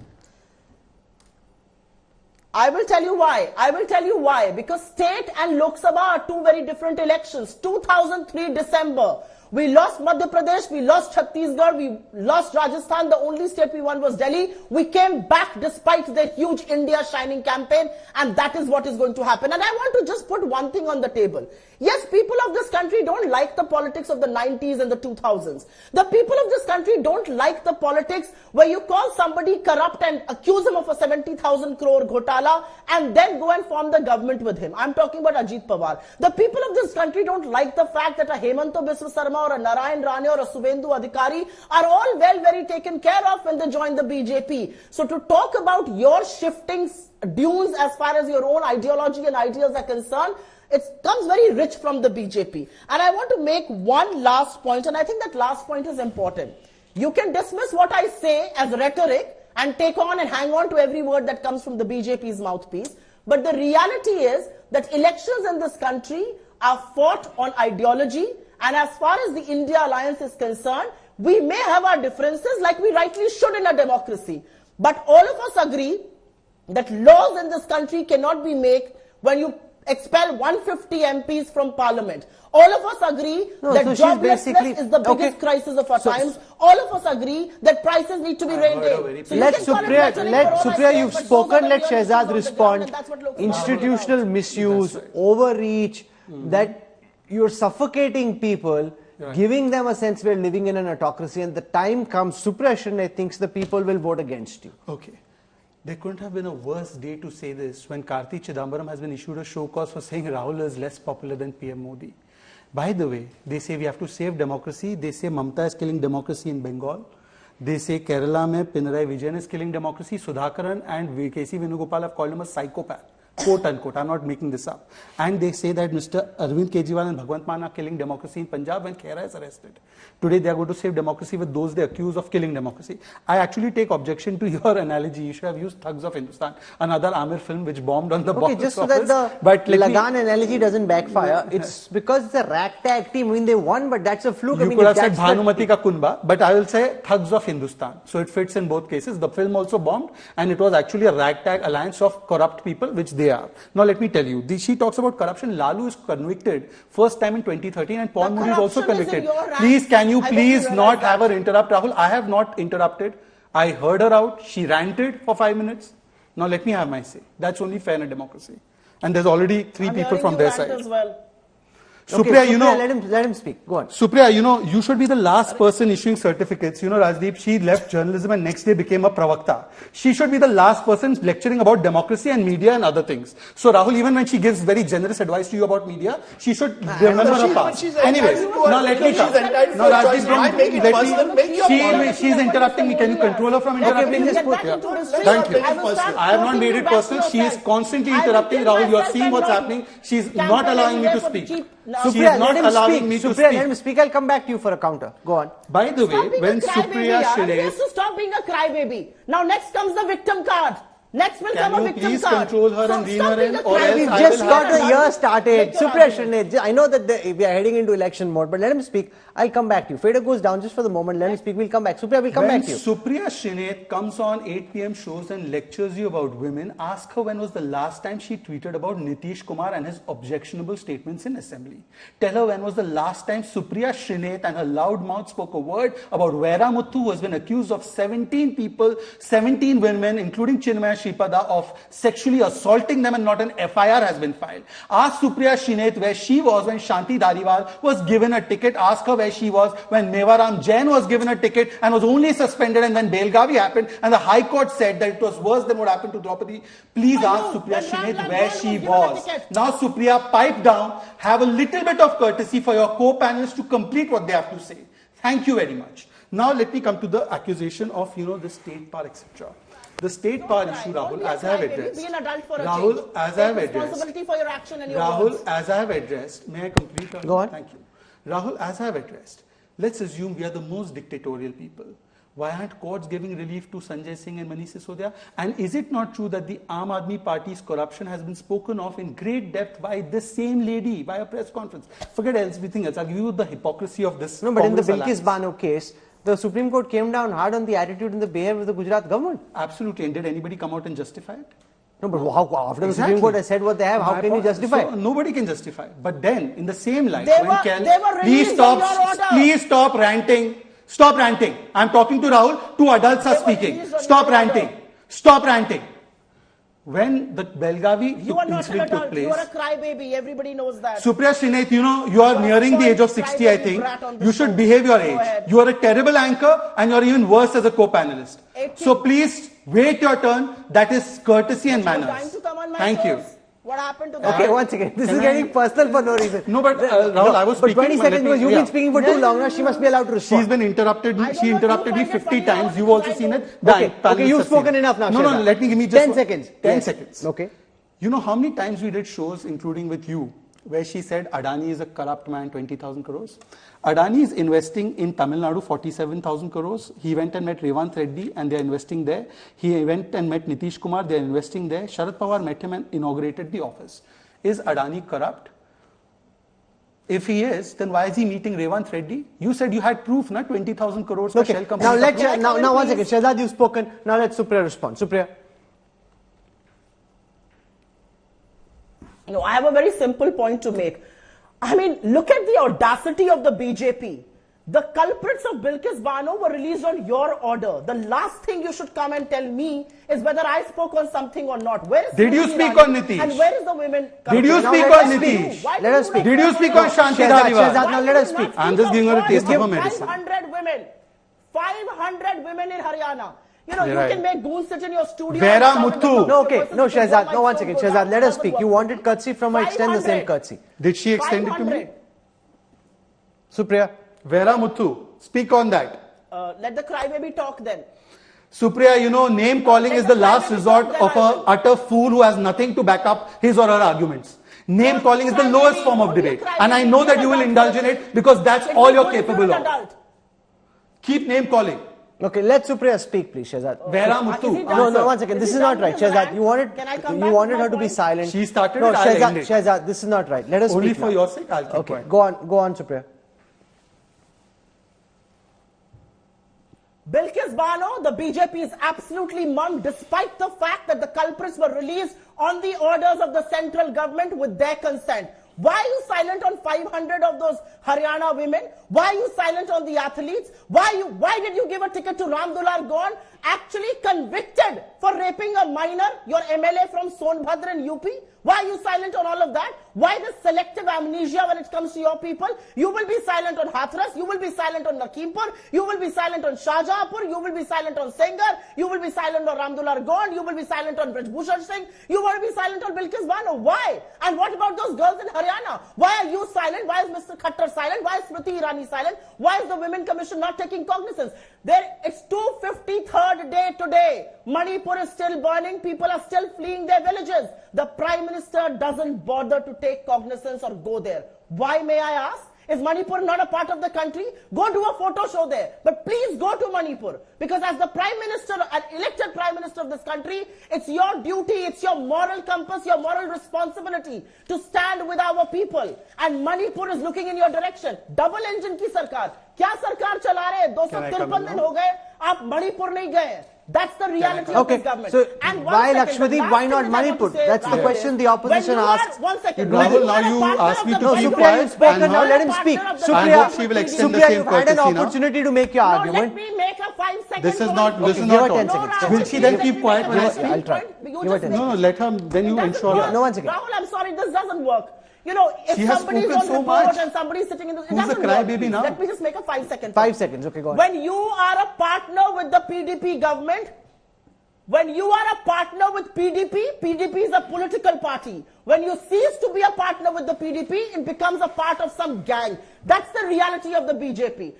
I will tell you why. I will tell you why. Because state and Lok Sabha are two very different elections. 2003 December. We lost Madhya Pradesh, we lost Chhattisgarh, we lost Rajasthan. The only state we won was Delhi. We came back despite the huge India Shining campaign, and that is what is going to happen. And I want to just put one thing on the table. Yes, people of this country don't like the politics of the 90s and the 2000s. The people of this country don't like the politics where you call somebody corrupt and accuse him of a 70,000 crore ghotala and then go and form the government with him. I'm talking about Ajit Pawar. The people of this country don't like the fact that a Hemanto Biswa Sarma or a Narayan Rane or a Suvendu Adhikari are all very taken care of when they join the BJP. So to talk about your shifting dunes as far as your own ideology and ideas are concerned, it comes very rich from the BJP. And I want to make one last point, and I think that last point is important. You can dismiss what I say as rhetoric and take on and hang on to every word that comes from the BJP's mouthpiece. But the reality is that elections in this country are fought on ideology. And as far as the India alliance is concerned, we may have our differences like we rightly should in a democracy. But all of us agree that laws in this country cannot be made when you expel 150 MPs from parliament. All of us agree that joblessness is the biggest crisis of our times. All of us agree that prices need to be reined in. So
let Supriya, you've spoken, let Shehzad respond. Institutional misuse, overreach, that you're suffocating people, giving them a sense we're living in an autocracy, and the time comes, Supriya Shrinay thinks the people will vote against you.
Okay. There couldn't have been a worse day to say this when Karti Chidambaram has been issued a show cause for saying Rahul is less popular than PM Modi. By the way, they say we have to save democracy. They say Mamta is killing democracy in Bengal. They say Kerala mein Pinarayi Vijayan is killing democracy. Sudhakaran and KC Venugopal have called him a psychopath. Quote unquote, I'm not making this up. And they say that Mr. Arvind Kejriwal and Bhagwant Mann are killing democracy in Punjab when Khera is arrested. Today they are going to save democracy with those they accuse of killing democracy. I actually take objection to your analogy. You should have used Thugs of Hindustan, another Amir film which bombed on the box office.
Just so that the Lagan analogy doesn't backfire, it's because it's a ragtag team. I mean, they won, but that's a fluke.
You could have said Bhanumati Ka Kunba, but I will say Thugs of Hindustan. So it fits in both cases. The film also bombed, and it was actually a ragtag alliance of corrupt people, which they are. Now let me tell you, she talks about corruption. Lalu is convicted first time in 2013, and Pawan Modi is also convicted. Please, can you please not have her interrupt, Rahul? I have not interrupted. I heard her out. She ranted for 5 minutes. Now let me have my say. That's only fair in a democracy. And there's already 3 people from their side.
As well.
Supriya, you know,
let him speak. Go on.
Supriya, you know, you should be the last person issuing certificates. You know, Rajdeep, she left journalism and next day became a pravakta. She should be the last person lecturing about democracy and media and other things. So Rahul, even when she gives very generous advice to you about media, she should remember her past. Anyways, now let me come. Now Rajdeep, she's interrupting me. Can you control her from interrupting me? Thank you. I have not made it personal. She is constantly interrupting. Rahul, you are seeing what's happening. She's not allowing me to speak.
Supriya, let him speak. I'll come back to you for a counter. Go on.
By the way, when Supriya Shrinay...
He has to stop being a crybaby. Now next comes the victim card. Next will come a victim card.
Can you please control her and rein her in, or else
We've just got the year started. Supriya Shrinay, I know that we are heading into election mode, but let him speak. I'll come back to you. Fader goes down just for the moment. Let him speak. We'll come back. Supriya, we'll come back to you.
Supriya Shrinay comes on 8 p.m. shows and lectures you about women, ask her when was the last time she tweeted about Nitish Kumar and his objectionable statements in assembly. Tell her when was the last time Supriya Shrinay and her loud mouth spoke a word about Vera Muthu, who has been accused of 17 people, 17 women, including Chinmaya Shripada, of sexually assaulting them, and not an FIR has been filed. Ask Supriya Shrinay where she was when Shanti Dhariwal was given a ticket. Ask her where she was when Mewaram Jain was given a ticket and was only suspended, and when Belgavi happened and the High Court said that it was worse than what happened to Draupadi. Please ask Supriya Shrinay where she was. Now Supriya, pipe down, have a little bit of courtesy for your co-panelists to complete what they have to say. Thank you very much. Now let me come to the accusation of, the state power, etc. The state power issue, Rahul, as I have addressed. Rahul, as I have addressed. Rahul, as I have addressed. May I complete?
Go on.
Thank you. Rahul, as I have addressed, let's assume we are the most dictatorial people. Why aren't courts giving relief to Sanjay Singh and Manish Sisodia? And is it not true that the Aam Aadmi Party's corruption has been spoken of in great depth by this same lady, by a press conference? Forget everything else. I'll give you the hypocrisy of this.
No, but in the Bilkis Bano case, the Supreme Court came down hard on the attitude and the behavior of the Gujarat government.
Absolutely. And did anybody come out and justify it?
No, but how, after the Supreme Court has said what they have, how can you justify?
So nobody can justify. But then, in the same line,
They
when
were
please
released on your order.
please stop ranting. Stop ranting. I'm talking to Rahul. Two adults are speaking. Stop ranting. Stop ranting. When the Belgavi
You are not an
incident took
adult.
place,
You are a crybaby. Everybody knows that.
Supriya Srinath, you know, you are nearing the age of 60, I think. You should behave your age. You are a terrible anchor and you're even worse as a co-panelist. So please wait your turn. That is courtesy and manners. Thank you.
What happened to that?
Okay, one second. This is getting personal for no reason.
No, but Rahul, I was
but
speaking.
20 seconds because you've been speaking for too long now. She must be allowed to respond.
She's been interrupted. She interrupted me 50 times. You've also seen it.
Okay, you've spoken enough now.
No, let me give me just
10 seconds.
10 seconds.
Okay.
You know how many times we did shows, including with you, where she said Adani is a corrupt man, 20,000 crores. Adani is investing in Tamil Nadu 47,000 crores. He went and met Revanth Reddy and they're investing there. He went and met Nitish Kumar, they're investing there. Sharad Pawar met him and inaugurated the office. Is Adani corrupt? If he is, then why is he meeting Revanth Reddy? You said you had proof, na? 20,000 crores.
Okay, now one second. Shehzad, you've spoken. Now let Supriya respond. Supriya.
No, I have a very simple point to make. I mean, look at the audacity of the BJP. The culprits of Bilkis Bano were released on your order. The last thing you should come and tell me is whether I spoke on something or not. Where is
Did you speak on Nitish?
And where is the women?
Did you speak on Nitish?
Let us speak.
Did you speak on Shanti Dhaliwal?
Shehzad, now let us speak.
I'm just giving her a taste of her medicine.
500 women. 500 women in Haryana. You know, you can make goons sit in your studio.
Vera Muthu.
No, okay. No, Shehzad. No, one second. Shehzad, let us speak. You wanted courtesy from her. Extend the same courtesy.
Did she extend it to me?
Supriya.
Vera Muthu. Speak on that.
Let the crybaby talk then.
Supriya, you know, name calling is the last resort of a utter fool who has nothing to back up his or her arguments. Name calling is the lowest form of debate. And I know that you will indulge in it because that's all you're capable of. Keep name calling.
Okay, let Supriya speak, please, Shehzad.
Vera Muthu.
No, one second. This is not right, Shehzad. You wanted her to be silent.
She started
no,
it, I'll end it.
Shehzad, this is not right. Let us
Only
speak
for
now.
your sake, I'll keep
Okay,
quiet.
go on, Supriya.
Bilkis Bano, the BJP is absolutely mum despite the fact that the culprits were released on the orders of the central government with their consent. Why are you silent on 500 of those Haryana women? Why are you silent on the athletes? Why did you give a ticket to Ramdular Gaun, actually convicted for raping a minor, your MLA from Sonbhadra in UP? Why are you silent on all of that? Why this selective amnesia when it comes to your people? You will be silent on Hathras, you will be silent on Nakimpur, you will be silent on Shahjahanpur, you will be silent on Sengar, you will be silent on Ramdular Gaun, you will be silent on Brajbhushan Singh, you will be silent on Bilkis Bano. Why? And what about those girls in Haryana? Why are you silent? Why is Mr. Khattar silent? Why is Smriti Irani silent? Why is the Women Commission not taking cognizance? It's 253rd day today. Manipur is still burning. People are still fleeing their villages. The Prime Minister doesn't bother to take cognizance or go there. Why, may I ask? Is Manipur not a part of the country? Go do a photo show there. But please go to Manipur. Because as the Prime Minister, an elected Prime Minister of this country, it's your duty, it's your moral compass, your moral responsibility to stand with our people. And Manipur is looking in your direction. Double engine की सरकार. क्या सरकार चला रहे हैं? 253 दिन हो गए, आप मणिपुर नहीं गए. That's the reality of this government.
So
and
why Lakshmati, why not Manipur? That's the question the opposition asks.
One second.
Rahul, now you ask me to keep
Supriya,
quiet.
you've spoken, now let him speak.
I hope she will extend the
Supriya,
same
you've had an
courtesy now.
opportunity to make your argument.
Let me make a 5-second
This is not
Okay, give her 10 seconds.
Will she then keep quiet when I speak?
I'll try. Give her 10
No, let her, then you ensure that.
No, 1 second.
Rahul, I'm sorry, this doesn't work. You know, if
She has
somebody is
spoken
on
so
the board
much.
and somebody is sitting in the... It
Who's the
doesn't work.
crybaby now?
Let me just make a 5-second.
5 seconds, okay, go on.
When you are a partner with the PDP government, when you are a partner with PDP, PDP is a political party. When you cease to be a partner with the PDP, it becomes a part of some gang. That's the reality of the BJP.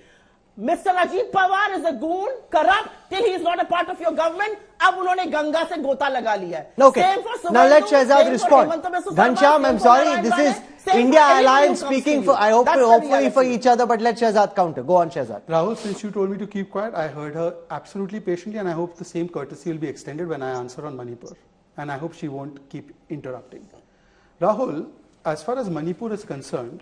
Mr. Ajit Pawar is a goon, corrupt, till he is not a part of your government. अब उन्होंने गंगा से गोता लगा लिया है.
Okay. Now let Shehzad respond. Ghanshyam, I'm sorry, this is India Alliance speaking for, I hope, hopefully for each other, but let Shehzad counter. Go on, Shehzad.
Rahul, since you told me to keep quiet, I heard her absolutely patiently, and I hope the same courtesy will be extended when I answer on Manipur. And I hope she won't keep interrupting. Rahul, as far as Manipur is concerned,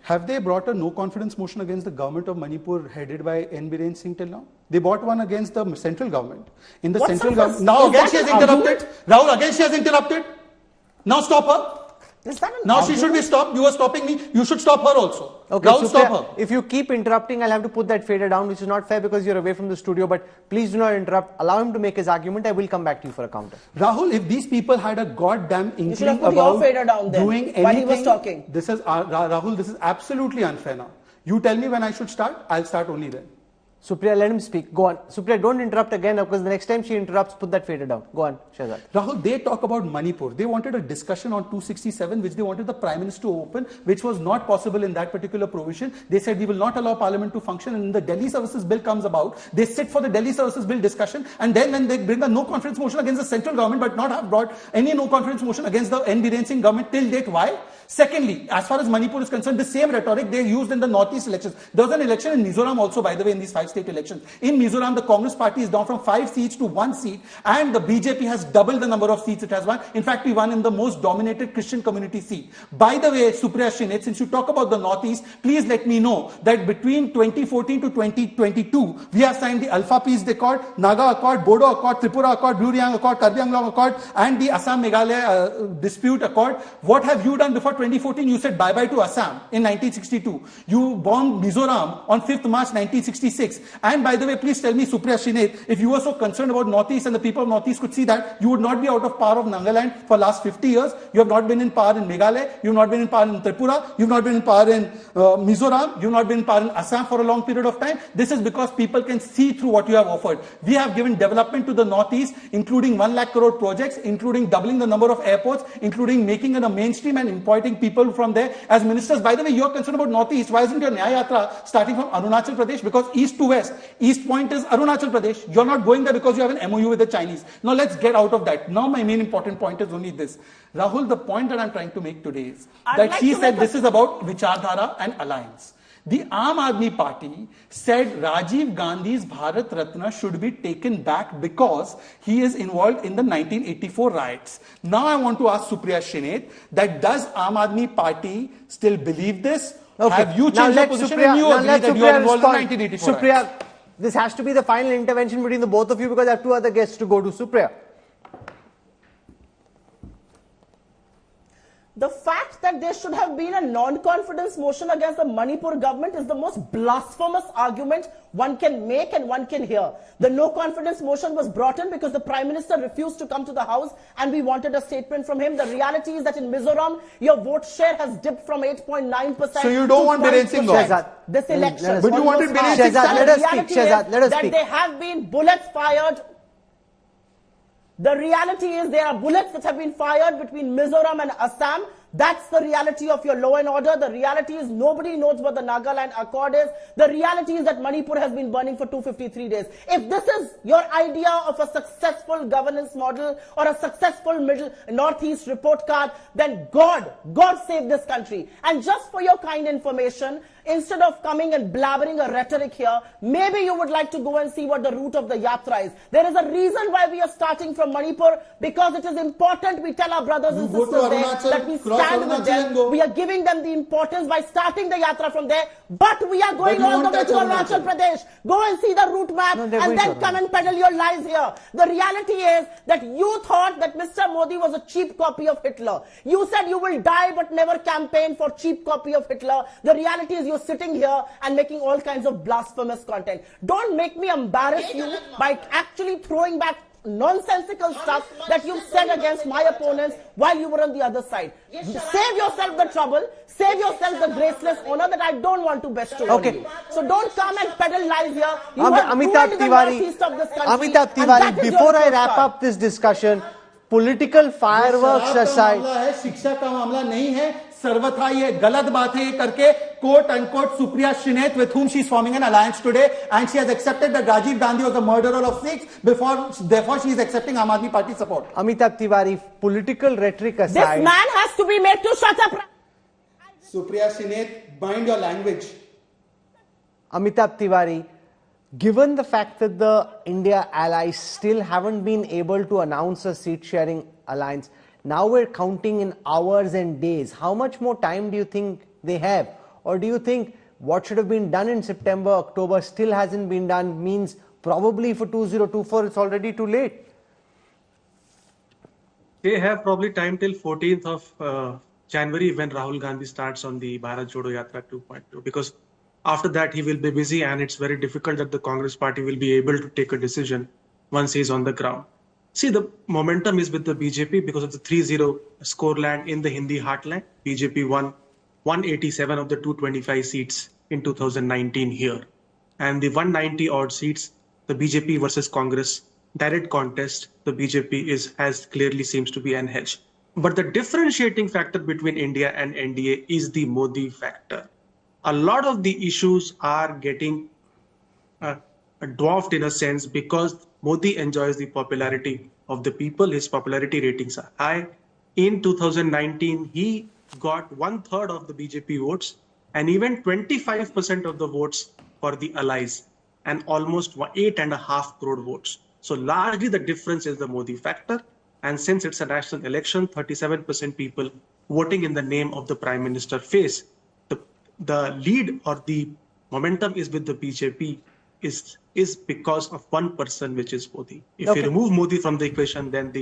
Have they brought a no confidence motion against the government of Manipur headed by N. Biren Singh till now? They brought one against the central government. In the central government. Now again she has interrupted. Rahul, again she has interrupted. Now stop her. Now she should be stopped. You are stopping me. You should stop her also.
Okay,
Rahul, stop her.
If you keep interrupting, I'll have to put that fader down, which is not fair because you're away from the studio. But please do not interrupt. Allow him to make his argument. I will come back to you for a counter.
Rahul, if these people had a goddamn inkling
put
about
your fader down then,
doing anything,
while he was talking.
This is Rahul. This is absolutely unfair. Now you tell me when I should start. I'll start only then.
Supriya, let him speak. Go on. Supriya, don't interrupt again because the next time she interrupts, put that fader down. Go on, Shahzad.
Rahul, they talk about Manipur. They wanted a discussion on 267, which they wanted the Prime Minister to open, which was not possible in that particular provision. They said we will not allow Parliament to function, and the Delhi Services Bill comes about. They sit for the Delhi Services Bill discussion, and then when they bring a no confidence motion against the central government, but not have brought any no confidence motion against the N. Biren Singh government till date. Why? Secondly, as far as Manipur is concerned, the same rhetoric they used in the Northeast elections. There was an election in Mizoram also, by the way, in these 5 state elections. In Mizoram, the Congress party is down from 5 seats to 1 seat, and the BJP has doubled the number of seats it has won. In fact, we won in the most dominated Christian community seat. By the way, Supriya Shrinate, since you talk about the Northeast, please let me know that between 2014 to 2022, we have signed the Alpha Peace Accord, Naga Accord, Bodo Accord, Tripura Accord, Blue Riang Accord, Karbi Anglong Accord, and the Assam Meghalaya Dispute Accord. What have you done before 2014? You said bye-bye to Assam in 1962. You bombed Mizoram on 5th March 1966. And by the way, please tell me, Supriya Shrinate, if you were so concerned about Northeast and the people of Northeast could see that, you would not be out of power of Nagaland for last 50 years. You have not been in power in Meghalaya. You have not been in power in Tripura. You have not been in power in Mizoram. You have not been in power in Assam for a long period of time. This is because people can see through what you have offered. We have given development to the Northeast, including 1 lakh crore projects, including doubling the number of airports, including making it a mainstream and importing people from there as ministers. By the way, you are concerned about Northeast. Why isn't your Nyaya Yatra starting from Arunachal Pradesh? Because east to west. East point is Arunachal Pradesh. You're not going there because you have an MOU with the Chinese. Now let's get out of that. Now my main important point is only this. Rahul, the point that I'm trying to make today is that he said this is about Vichardhara and alliance. The Aam Aadmi Party said Rajiv Gandhi's Bharat Ratna should be taken back because he is involved in the 1984 riots. Now I want to ask Supriya Shrinate that does Aam Aadmi Party still believe this?
Okay.
Have you changed your position and you agree that you are involved in 1984
Supriya,
riots?
this has to be the final intervention between the both of you because I have 2 other guests to go to. Supriya.
The fact that there should have been a non-confidence motion against the Manipur government is the most blasphemous argument one can make and one can hear. The no-confidence motion was brought in because the Prime Minister refused to come to the House and we wanted a statement from him. The reality is that in Mizoram, your vote share has dipped from 8.9%.
So you don't want Biren Singh gone?
This election.
But you wanted Biren Singh.
Let us speak. Shahzad, let us speak.
That there have been bullets fired. The reality is there are bullets that have been fired between Mizoram and Assam. That's the reality of your law and order. The reality is nobody knows what the Nagaland Accord is. The reality is that Manipur has been burning for 253 days. If this is your idea of a successful governance model or a successful middle Northeast report card, then God save this country. And just for your kind information, instead of coming and blabbering a rhetoric here, maybe you would like to go and see what the route of the yatra is. There is a reason why we are starting from Manipur, because it is important we tell our brothers and sisters there that we stand with them. We are giving them the importance by starting the yatra from there, but we are going all the way to Arunachal Pradesh. Go and see the route map and then come and peddle your lies here. The reality is that you thought that Mr. Modi was a cheap copy of Hitler. You said you will die but never campaign for cheap copy of Hitler. The reality is you're sitting here and making all kinds of blasphemous content. Don't make me embarrass you by actually throwing back nonsensical stuff that you said against my opponents while you were on the other side. Save yourself the trouble, save yourself the graceless honor that I don't want to bestow on you. So don't come and peddle lies here. You
Amitabh Tiwari, before I wrap up this discussion, political fireworks aside,
शिक्षा का मामला नहीं है, सर्वथा ये गलत बात है ये करके quote unquote Supriya Shrinate, with whom she is forming an alliance today, and she has accepted that Rajiv Gandhi was the murderer of Sikhs, therefore she is accepting Aam Aadmi Party support.
Amitabh Tiwari, political rhetoric aside,
this man has to be made to shut up.
Supriya Shrinate, mind your language.
Amitabh Tiwari, given the fact that the India allies still haven't been able to announce a seat-sharing alliance, now we're counting in hours and days. How much more time do you think they have? Or do you think what should have been done in September, October still hasn't been done, means probably for 2024 it's already too late?
They have probably time till 14th of January when Rahul Gandhi starts on the Bharat Jodo Yatra 2.2, because after that he will be busy and it's very difficult that the Congress party will be able to take a decision once he's on the ground. See, the momentum is with the BJP because of the 3-0 scoreland in the Hindi heartland. BJP won 187 of the 225 seats in 2019 here. And the 190 odd seats, the BJP versus Congress direct contest, the BJP has clearly seems to be an hedge. But the differentiating factor between India and NDA is the Modi factor. A lot of the issues are getting dwarfed in a sense because Modi enjoys the popularity of the people. His popularity ratings are high. In 2019, he got 1/3 of the BJP votes and even 25% of the votes for the allies and almost 8.5 crore votes. So largely the difference is the Modi factor. And since it's a national election, 37% people voting in the name of the Prime Minister face. The lead or the momentum is with the BJP is because of one person, which is Modi. If you remove Modi from the equation, then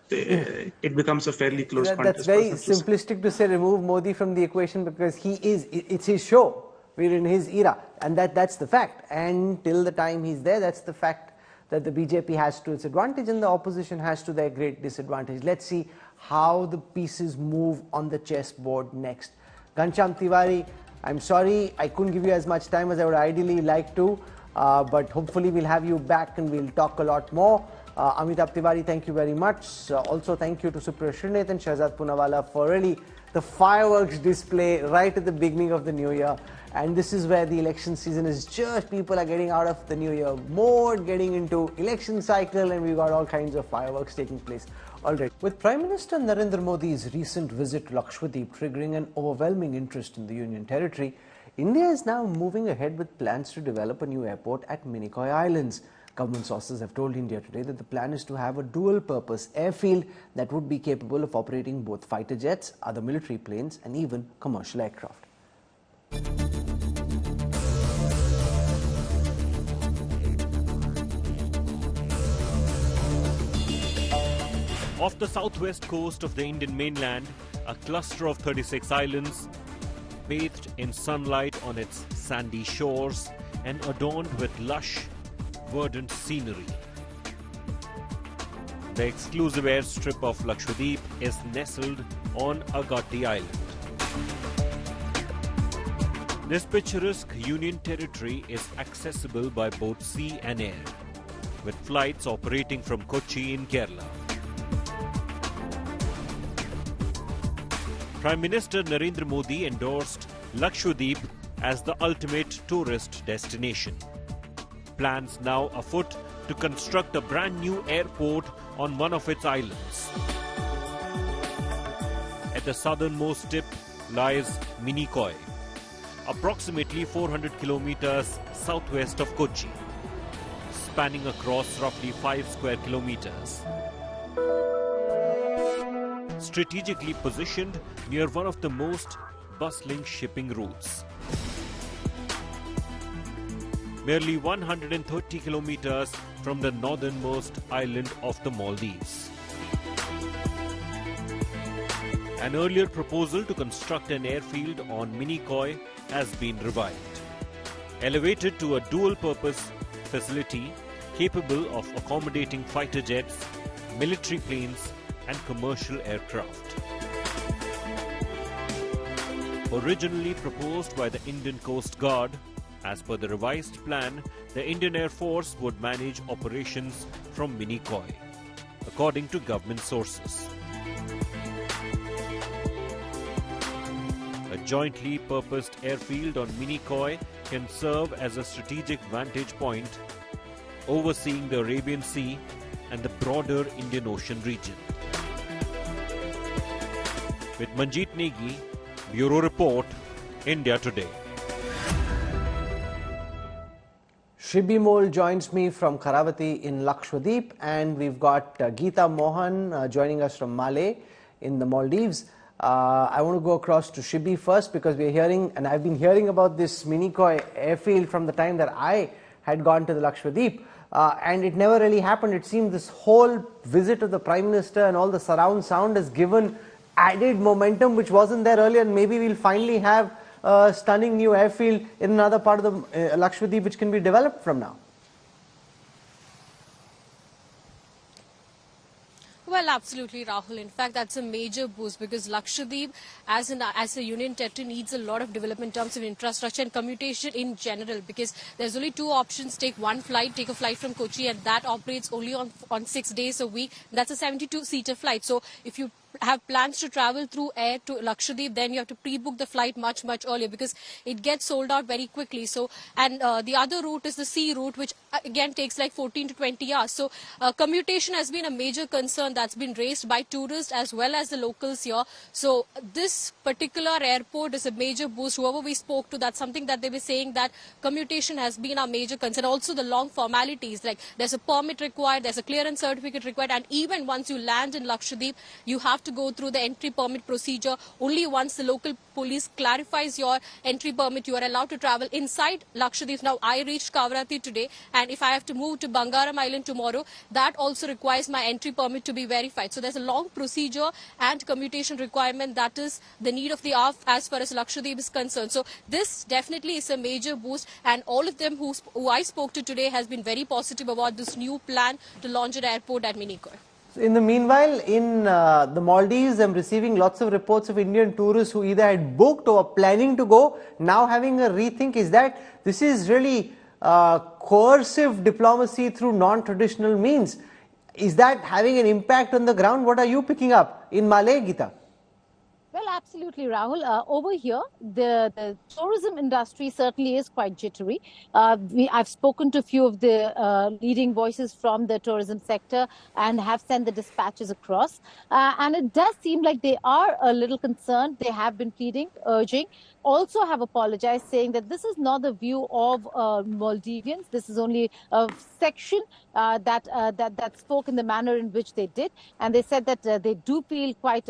it becomes a fairly close contest.
That's very simplistic to say remove Modi from the equation because it's his show. We're in his era. And that's the fact. And till the time he's there, that's the fact that the BJP has to its advantage and the opposition has to their great disadvantage. Let's see how the pieces move on the chessboard next. Ghanshyam Tiwari, I'm sorry I couldn't give you as much time as I would ideally like to, but hopefully we'll have you back and we'll talk a lot more. Amitabh Tiwari, thank you very much. Also thank you to Supriya Srinath and Shahzad Poonawala for really the fireworks display right at the beginning of the new year. And this is where the election season is just, people are getting out of the new year mode, getting into election cycle, and we've got all kinds of fireworks taking place already. With Prime Minister Narendra Modi's recent visit to Lakshadweep triggering an overwhelming interest in the Union territory, India is now moving ahead with plans to develop a new airport at Minicoy Islands. Government sources have told India today that the plan is to have a dual-purpose airfield that would be capable of operating both fighter jets, other military planes, and even commercial aircraft.
Off the southwest coast of the Indian mainland, a cluster of 36 islands, bathed in sunlight on its sandy shores and adorned with lush, verdant scenery. The exclusive airstrip of Lakshadweep is nestled on Agatti Island. This picturesque Union territory is accessible by both sea and air, with flights operating from Kochi in Kerala. Prime Minister Narendra Modi endorsed Lakshadweep as the ultimate tourist destination. Plans now afoot to construct a brand new airport on one of its islands. At the southernmost tip lies Minicoy, approximately 400 kilometers southwest of Kochi, spanning across roughly 5 square kilometers. Strategically positioned near one of the most bustling shipping routes. Merely 130 kilometers from the northernmost island of the Maldives. An earlier proposal to construct an airfield on Minicoy has been revived. Elevated to a dual-purpose facility capable of accommodating fighter jets, military planes, and commercial aircraft. Originally proposed by the Indian Coast Guard, as per the revised plan, the Indian Air Force would manage operations from Minicoy, according to government sources. A jointly purposed airfield on Minicoy can serve as a strategic vantage point, overseeing the Arabian Sea and the broader Indian Ocean region. With Manjeet Negi, Bureau Report, India Today.
Shibi Mol joins me from Karavati in Lakshadweep, and we've got Geeta Mohan joining us from Malé in the Maldives. I want to go across to Shibi first because we're hearing, and I've been hearing about this Minicoy airfield from the time that I had gone to the Lakshadweep, and it never really happened. It seemed this whole visit of the Prime Minister and all the surround sound has given added momentum which wasn't there earlier, and maybe we'll finally have a stunning new airfield in another part of the Lakshadweep which can be developed from now.
Well, absolutely, Rahul. In fact, that's a major boost because Lakshadweep as a union territory needs a lot of development in terms of infrastructure and commutation in general, because there's only two options. Take a flight from Kochi, and that operates only on 6 days a week. That's a 72-seater flight. So if you have plans to travel through air to Lakshadweep, then you have to pre-book the flight much earlier because it gets sold out very quickly. So, and the other route is the sea route, which again takes like 14 to 20 hours. So commutation has been a major concern that's been raised by tourists as well as the locals here. So this particular airport is a major boost. Whoever we spoke to, that's something that they were saying, that commutation has been a major concern. Also the long formalities, like there's a permit required, there's a clearance certificate required, and even once you land in Lakshadweep, you have to go through the entry permit procedure. Only once the local police clarifies your entry permit, you are allowed to travel inside Lakshadweep. Now, I reached Kavarati today, and if I have to move to Bangaram Island tomorrow, that also requires my entry permit to be verified. So there's a long procedure and commutation requirement that is the need of the hour as far as Lakshadweep is concerned. So this definitely is a major boost, and all of them who I spoke to today has been very positive about this new plan to launch an airport at Minicoy.
In the meanwhile, in the Maldives, I'm receiving lots of reports of Indian tourists who either had booked or were planning to go, now having a rethink. Is that this is really coercive diplomacy through non-traditional means? Is that having an impact on the ground? What are you picking up in Malé, Geeta?
Well, absolutely, Rahul. Over here, the tourism industry certainly is quite jittery. I've spoken to a few of the leading voices from the tourism sector and have sent the dispatches across. And it does seem like they are a little concerned. They have been pleading, urging, also have apologized, saying that this is not the view of Maldivians. This is only a section that spoke in the manner in which they did. And they said that they do feel quite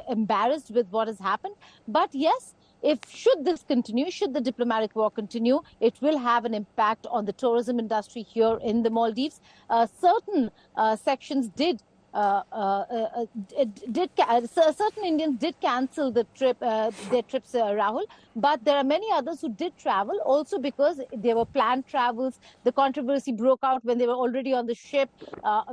embarrassed with what has happened. But yes, should this continue, should the diplomatic war continue, it will have an impact on the tourism industry here in the Maldives. Certain sections certain Indians did cancel their trips, Rahul, but there are many others who did travel also because they were planned travels. The controversy broke out when they were already on the ship.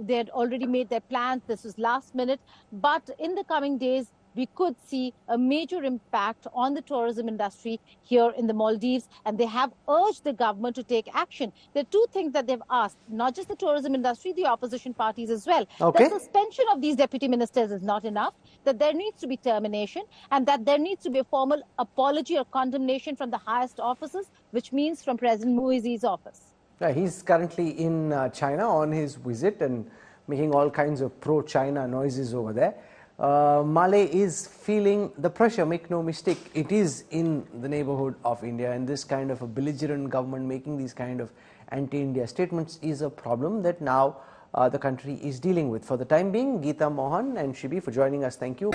They had already made their plans. This was last minute. But in the coming days, we could see a major impact on the tourism industry here in the Maldives, and they have urged the government to take action. There are two things that they've asked, not just the tourism industry, the opposition parties as well.
Okay.
The suspension of these deputy ministers is not enough, that there needs to be termination, and that there needs to be a formal apology or condemnation from the highest officers, which means from President Muizzi's office.
He's currently in China on his visit and making all kinds of pro-China noises over there. Malé is feeling the pressure, make no mistake. It is in the neighborhood of India, and this kind of a belligerent government making these kind of anti-India statements is a problem that now the country is dealing with. For the time being, Geeta, Mohan and Shibi for joining us. Thank you.